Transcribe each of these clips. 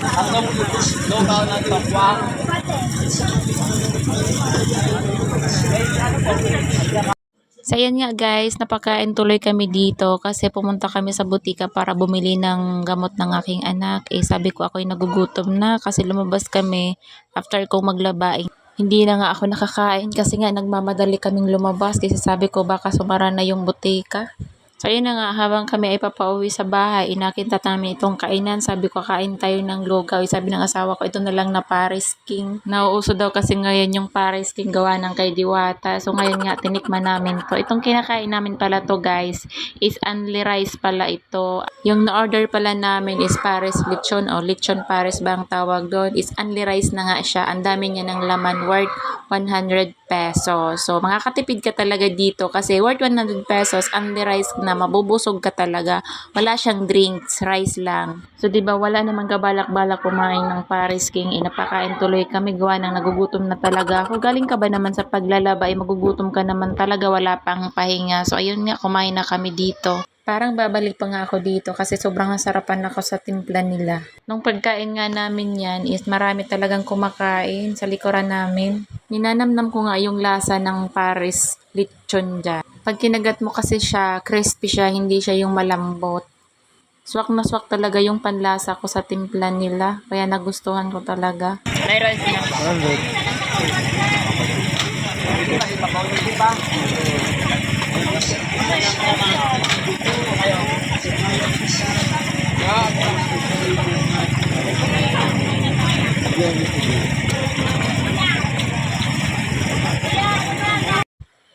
Hanggang lokaw ng kapwa. So ayan nga guys, napakain tuloy kami dito kasi pumunta kami sa butika para bumili ng gamot ng aking anak. Sabi ko ako'y nagugutom na kasi lumabas kami after kong maglabaing. Hindi na nga ako nakakain kasi nga nagmamadali kaming lumabas kasi sabi ko baka sumara na yung butika. So ayun na nga, habang kami ay papauwi sa bahay, inakintat namin itong kainan. Sabi ko, kain tayo ng lugaw. Sabi ng asawa ko, ito na lang na Paris King. Nauuso daw kasi ngayon yung Paris King gawa ng kay Diwata. So ngayon nga, tinikman namin to. Itong kinakain namin pala to guys, is only rice pala ito. Yung na-order pala namin is Paris lechon o lechon Paris ba ang tawag doon. Is only rice na nga siya. Ang dami niya ng laman, worth 100 pesos. So makakatipid ka talaga dito kasi worth 100 pesos, only rice na mabubusog ka talaga. Wala siyang drinks, rice lang. So 'di ba wala namang kabalak-balak kumain ng Paris King. Napakain tuloy kami gawa ng nagugutom na talaga ako. Galing ka ba naman sa paglalaba ay magugutom ka naman talaga, wala pang pahinga. So ayun nga, kumain na kami dito. Parang babalik pa nga ako dito kasi sobrang nasarapan ako sa timpla nila. Nung pagkain nga namin yan is marami talagang kumakain sa likuran namin. Ninanamnam ko nga yung lasa ng Paris lechon dyan. Pag kinagat mo kasi siya, crispy siya, hindi siya yung malambot. Swak na swak talaga yung panlasa ko sa timpla nila. Kaya nagustuhan ko talaga. May rice na.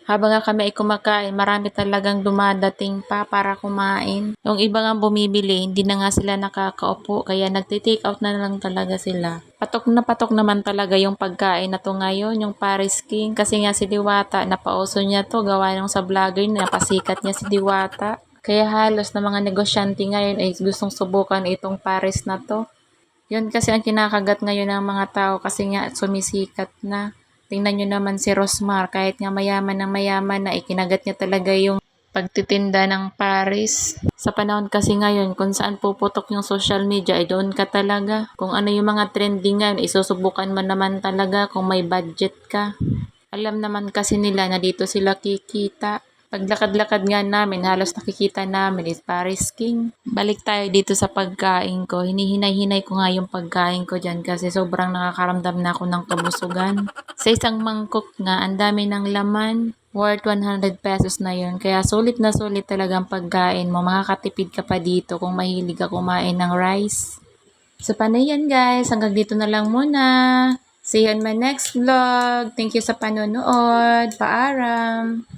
Habang nga kami ay kumakain, marami talagang dumadating pa para kumain. Yung iba nga bumibili, hindi na nga sila nakakaupo, kaya nagti-take out na lang talaga sila. Patok na patok naman talaga yung pagkain na to ngayon, yung Paris King. Kasi nga si Diwata, napauso niya to, gawa nung sa vlogger, napasikat niya si Diwata. Kaya halos na mga negosyante ngayon ay gustong subukan itong Paris na to. Yun kasi ang kinakagat ngayon ng mga tao kasi nga sumisikat na. Tingnan nyo naman si Rosmar, kahit nga mayaman ng mayaman na ikinagat niya talaga yung pagtitinda ng Paris. Sa panahon kasi ngayon, kung saan puputok yung social media, ay doon ka talaga. Kung ano yung mga trending ngayon, isusubukan mo naman talaga kung may budget ka. Alam naman kasi nila na dito sila kikita. Paglakad-lakad nga namin, halos nakikita namin is Paris King. Balik tayo dito sa pagkain ko. Hinihinay-hinay ko nga yung pagkain ko dyan kasi sobrang nakakaramdam na ako ng kabusugan. Sa isang mangkok nga, ang dami ng laman. Worth 100 pesos na yun. Kaya sulit na sulit talagang pagkain mo. Makakatipid ka pa dito kung mahilig ka kumain ng rice. So, paano yan guys? Hanggang dito na lang muna. See you on my next vlog. Thank you sa panonood. Paaram!